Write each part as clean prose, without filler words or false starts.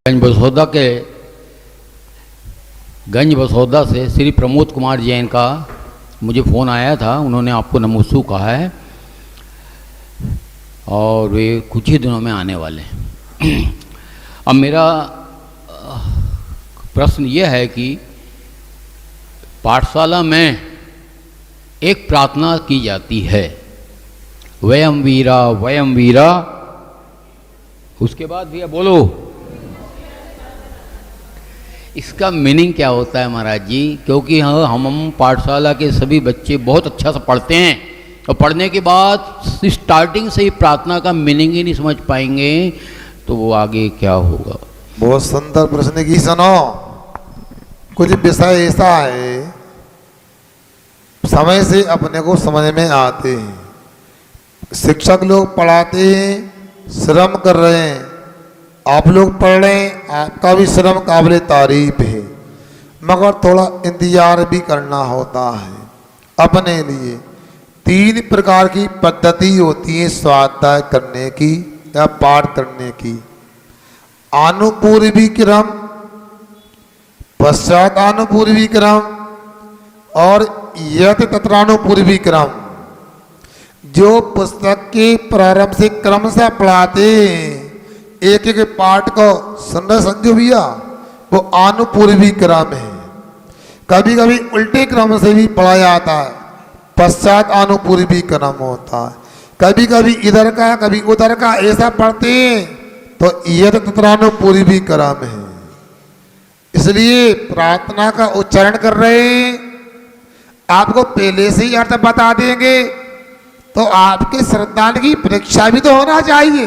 गंज बसौदा से श्री प्रमोद कुमार जैन का मुझे फ़ोन आया था। उन्होंने आपको नमोस्तु कहा है और वे कुछ ही दिनों में आने वाले हैं। अब मेरा प्रश्न यह है कि पाठशाला में एक प्रार्थना की जाती है, वयम वीरा, उसके बाद भैया बोलो इसका मीनिंग क्या होता है महाराज जी? क्योंकि हम पाठशाला के सभी बच्चे बहुत अच्छा से पढ़ते हैं और पढ़ने के बाद स्टार्टिंग से ही प्रार्थना का मीनिंग ही नहीं समझ पाएंगे तो वो आगे क्या होगा? बहुत सुंदर प्रश्न की। सुनो, कुछ विषय ऐसा है समय से अपने को समझ में आते हैं, शिक्षक लोग पढ़ाते हैं, श्रम कर रहे हैं, आप लोग पढ़ रहे हैं, आपका भी श्रम काबिल तारीफ है, मगर थोड़ा इंतजार भी करना होता है अपने लिए। 3 प्रकार की पद्धति होती है स्वाध्याय करने की या पाठ करने की। अनुपूर्वी क्रम, पश्चात अनुपूर्वी क्रम और यथ तत्रानुपूर्वी क्रम। जो पुस्तक के प्रारंभ से क्रम से पढ़ाते हैं, एक एक पाठ को सुन रहे संजू भैया, वो अनुपूर्वी क्रम है। कभी कभी उल्टे क्रम से भी पढ़ा जाता है, पश्चात अनुपूर्वी क्रम होता है। कभी कभी इधर का कभी उधर का ऐसा पढ़ते हैं तो यह तत्रानुपूर्वी क्रम है। इसलिए प्रार्थना का उच्चारण कर रहे हैं, आपको पहले से ही अर्थ बता देंगे तो आपके श्रद्धांत की परीक्षा भी तो होना चाहिए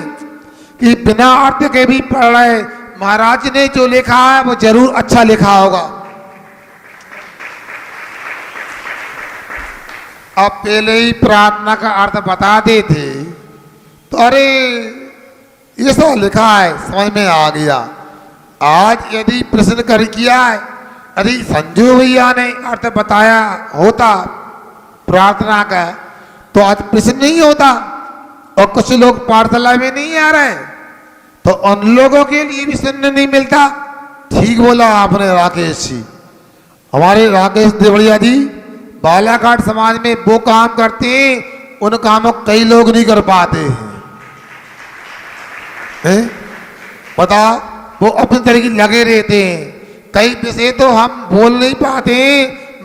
कि बिना अर्थ के भी पढ़ रहे, महाराज ने जो लिखा है वो जरूर अच्छा लिखा होगा। अब पहले ही प्रार्थना का अर्थ बता देते तो अरे ये सब लिखा है समझ में आ गया। आज यदि प्रश्न कर किया है, यदि संजू भैया ने अर्थ बताया होता प्रार्थना का तो आज प्रश्न नहीं होता। और कुछ लोग पाठशाला में नहीं आ रहे तो उन लोगों के लिए भी सुनने नहीं मिलता। ठीक बोला आपने राकेश जी। हमारे राकेश देवड़िया जी बालाघाट समाज में वो काम करते हैं, उन कामों कई लोग नहीं कर पाते हैं। पता, वो अपने तरीके लगे रहते हैं। कई विषय तो हम बोल नहीं पाते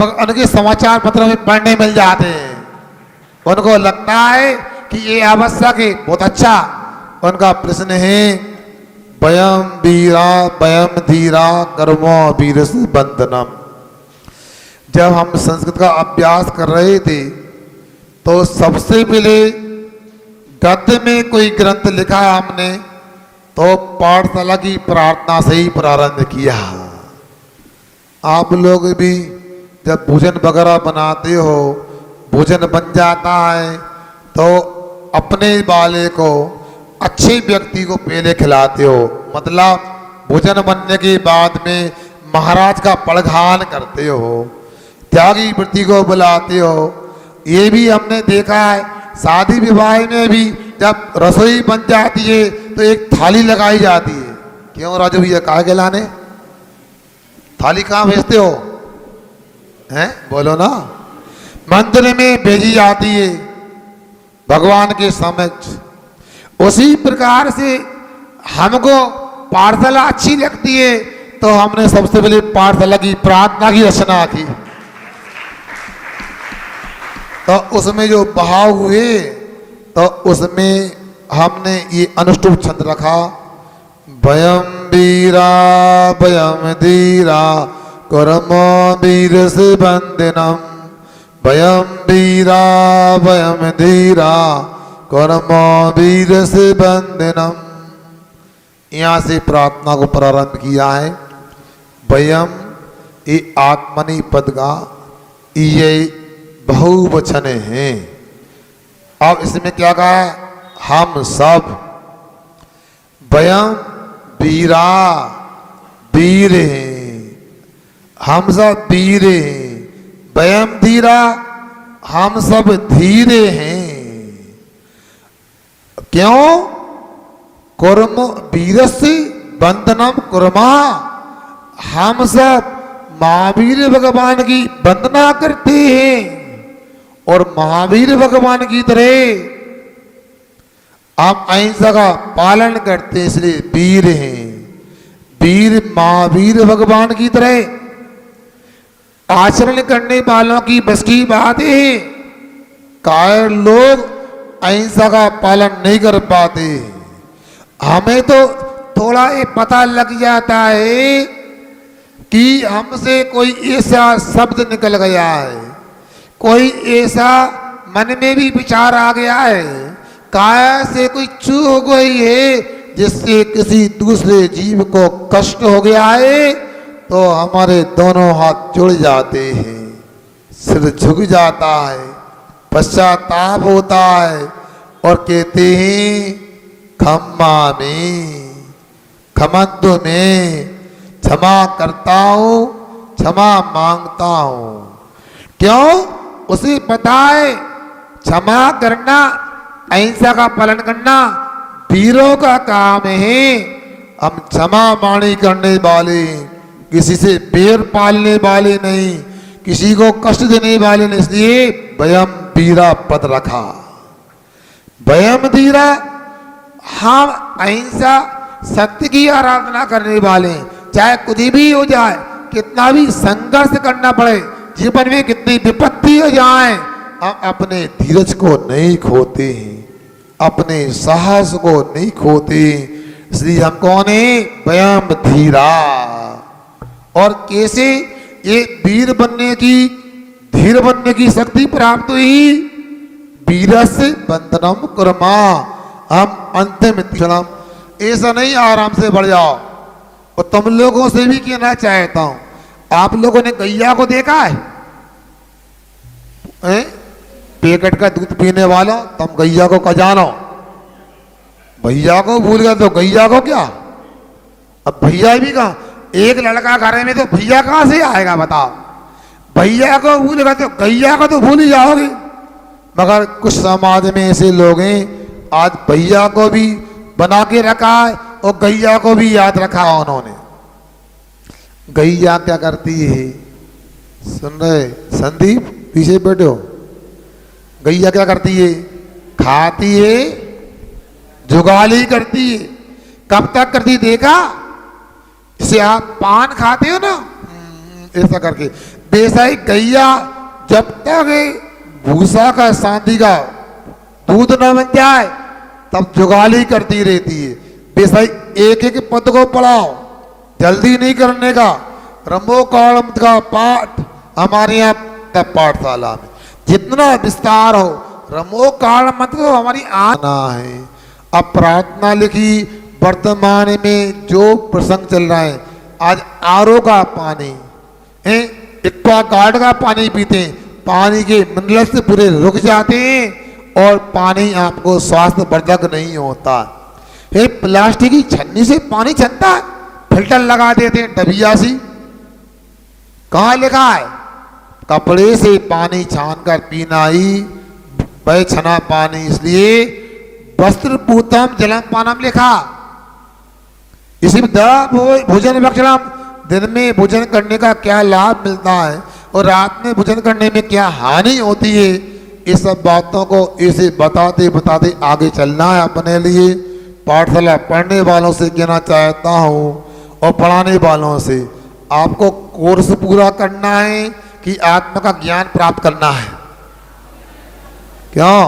मगर उनके समाचार पत्रों में पढ़ने मिल जाते हैं। उनको लगता है कि ये आवश्यक है, बहुत अच्छा। उनका प्रश्न है वयम धीरा कर्मो वीरस बंधनम। जब हम संस्कृत का अभ्यास कर रहे थे तो सबसे पहले गद्य में कोई ग्रंथ लिखा हमने तो पाठशाला की प्रार्थना से ही प्रारंभ किया। आप लोग भी जब भोजन वगैरह बनाते हो, भोजन बन जाता है तो अपने वाले को, अच्छे व्यक्ति को पहले खिलाते हो। मतलब भोजन बनने के बाद में महाराज का पड़घान करते हो, त्यागी वृत्ति को बुलाते हो। ये भी हमने देखा है शादी विवाह में भी जब रसोई बन जाती है तो एक थाली लगाई जाती है। क्यों राजू भैया, कहा के लाने थाली कहाँ भेजते हो? हैं बोलो ना। मंदिर में भेजी जाती है भगवान के समक्ष। उसी प्रकार से हमको पाठशाला अच्छी लगती है तो हमने सबसे पहले पाठशाला की प्रार्थना की रचना की। तो उसमें जो बहाव हुए तो उसमें हमने ये अनुष्टुप छंद रखा, वयम धीरा कर्मो वीरस बंधनम। वयम धीरा कर्मो वीरस बंधनम। यहाँ से प्रार्थना को प्रारंभ किया है। वयम ये आत्मनि पद का ये बहुवचन है। अब इसमें क्या कहा है? हम सब। वयम वीर हैं, हम सब वीर हैं। वयम धीरा, हम सब धीरे हैं। क्यों? कर्म वीरस्य वंदनम कुर्मा, हम सब महावीर भगवान की वंदना करते हैं और महावीर भगवान की तरह आप अहिंसा का पालन करते हैं, इसलिए वीर हैं। वीर महावीर भगवान की तरह आचरण करने वालों की बस की बात है। कायर लोग अहिंसा का पालन नहीं कर पाते। हमें तो थोड़ा ये पता लग जाता है कि हमसे कोई ऐसा शब्द निकल गया है, कोई ऐसा मन में भी विचार आ गया है, काया से कोई चूक हो गई है जिससे किसी दूसरे जीव को कष्ट हो गया है, तो हमारे दोनों हाथ जुड़ जाते हैं, सिर झुक जाता है, पश्चाताप होता है और कहते हैं खम्मा में, खमंतु में, क्षमा करता हूं, क्षमा मांगता हूं। क्यों? उसे पता है क्षमा करना, अहिंसा का पालन करना वीरों का काम है। हम क्षमा वाणी करने वाले, किसी से बैर पालने वाले नहीं, किसी को कष्ट देने वाले नहीं, इसलिए वयम वीरा पद रखा। वयम धीरा, हम अहिंसा सत्य की आराधना करने वाले, चाहे कुछ भी हो जाए, कितना भी संघर्ष करना पड़े, जीवन में कितनी विपत्ति हो जाए, हम अपने धीरज को नहीं खोते हैं, अपने साहस को नहीं खोते। इसलिए हम कौन है? वयम धीरा। और कैसे ये वीर बनने की, धीर बनने की शक्ति प्राप्त हुई? वीरस्य वंदनम कुर्मा, हम अंतिम क्षणम, ऐसा नहीं आराम से बढ़ जाओ। और तुम लोगों से भी कहना चाहता हूं, आप लोगों ने गैया को देखा है? पैकेट का दूध पीने वाला, तुम गैया को क्या जानो? भैया को भूल गए तो गैया को क्या? अब भैया भी कहा, एक लड़का घर में तो भैया कहां से आएगा बताओ? भैया को भूल गए तो गैया को तो भूल ही जाओगे। मगर कुछ समाज में ऐसे लोग हैं, आज भैया को भी बना के रखा है और गैया को भी याद रखा उन्होंने। गैया क्या करती है? सुन रहे संदीप? पीछे बैठे हो। गैया क्या करती है? खाती है, जुगाली करती है। कब तक करती देखा? इसे आप पान खाते हो ना, ऐसा करके। वैसा ही गैया जब तक भूसा का, शांति का दूध न बन जाए तब जुगाली करती रहती है। वैसा ही एक एक पद को पढ़ाओ, जल्दी नहीं करने का। रमो कालम का पाठ हमारे यहाँ तब पाठशाला में जितना विस्तार हो, रमो काल मतलब हमारी आना है। अब प्रार्थना लिखी, वर्तमान में जो प्रसंग चल रहा है, आज आरओ का पानी, एक्वागार्ड का पानी पीते हैं, पानी के मिनरल से पूरे रुक जाते हैं और पानी आपको स्वास्थ्य वर्धक नहीं होता। प्लास्टिक की छन्नी से पानी छनता है, फिल्टर लगा देते हैं डबिया सी। कहाँ लिखा है? कपड़े से पानी छानकर पीना ही वह छना पानी। इसलिए वस्त्र पूतम जलम पानम लिखा। इसी भोजन भक्षणम, दिन में भोजन करने का क्या लाभ मिलता है और रात में भोजन करने में क्या हानि होती है, इस सब बातों को इसे बताते बताते आगे चलना है अपने लिए। पाठशाला पढ़ने वालों से कहना चाहता हूँ और पढ़ाने वालों से, आपको कोर्स पूरा करना है कि आत्मा का ज्ञान प्राप्त करना है? क्यों?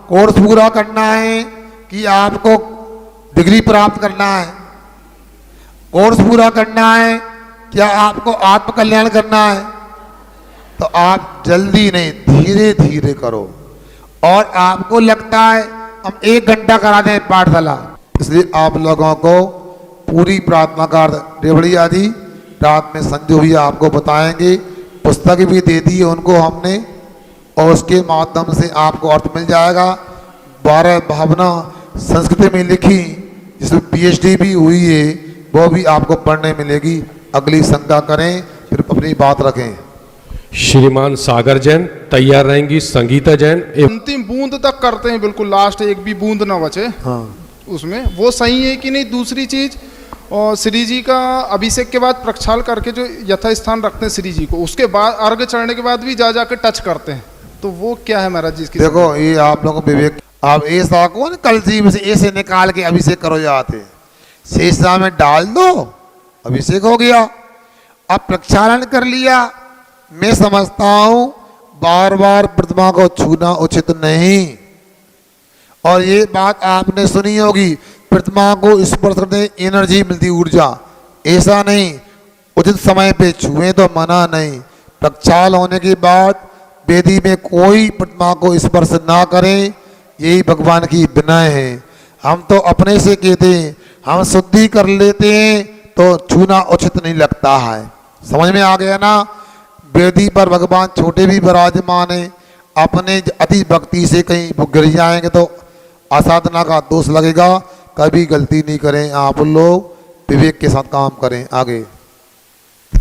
कोर्स पूरा करना है कि आपको डिग्री प्राप्त करना है? कोर्स पूरा करना है क्या आपको आत्म कल्याण करना है? तो आप जल्दी नहीं, धीरे धीरे करो। और आपको लगता है हम 1 घंटा करा दें पाठशाला, इसलिए आप लोगों को पूरी प्रार्थना का रेवड़िया दी, रात में संजू भी आपको बताएंगे, पुस्तक भी दे दी है उनको हमने, और उसके माध्यम से आपको अर्थ मिल जाएगा। 12 भावना संस्कृत में लिखी, जिसमें PhD भी हुई है, वो भी आपको पढ़ने मिलेगी। अगली शंका करें, फिर अपनी बात रखें। श्रीमान सागर जैन तैयार रहेंगी, संगीता जैन। अंतिम बूंद तक करते हैं, बिल्कुल लास्ट एक भी बूंद ना बचे। हाँ, उसमें वो सही है कि नहीं, दूसरी चीज। और श्री जी का अभिषेक के बाद प्रक्षाल करके जो यथास्थान रखते हैं श्री जी को, उसके बाद अर्घ चढ़ने के बाद भी जा जाकर टच करते हैं, तो वो क्या है महाराज जी इसकी? देखो ये आप लोगों को विवेक, आप ऐसा को न कलसी में से ऐसे निकाल के अभिषेक करो जाते, शेषा में डाल दो, अभिषेक हो गया। अब प्रक्षालन कर लिया। मैं समझता हूं बार बार प्रतिमा को छूना उचित नहीं। और ये बात आपने सुनी होगी, प्रतिमा को स्पर्श करने एनर्जी मिलती, ऊर्जा। ऐसा नहीं, उचित समय पे छुए तो मना नहीं। प्रक्षाल होने के बाद वेदी में कोई प्रतिमा को स्पर्श ना करें, यही भगवान की विनय है। हम तो अपने से कहते हैं, हम शुद्धि कर लेते हैं तो छूना उचित नहीं लगता है। समझ में आ गया ना? वेदी पर भगवान छोटे भी विराजमान है, अपने अति भक्ति से कहीं वो गिर जाएंगे तो असाधना का दोष लगेगा। कभी गलती नहीं करें आप लोग, विवेक के साथ काम करें। आगे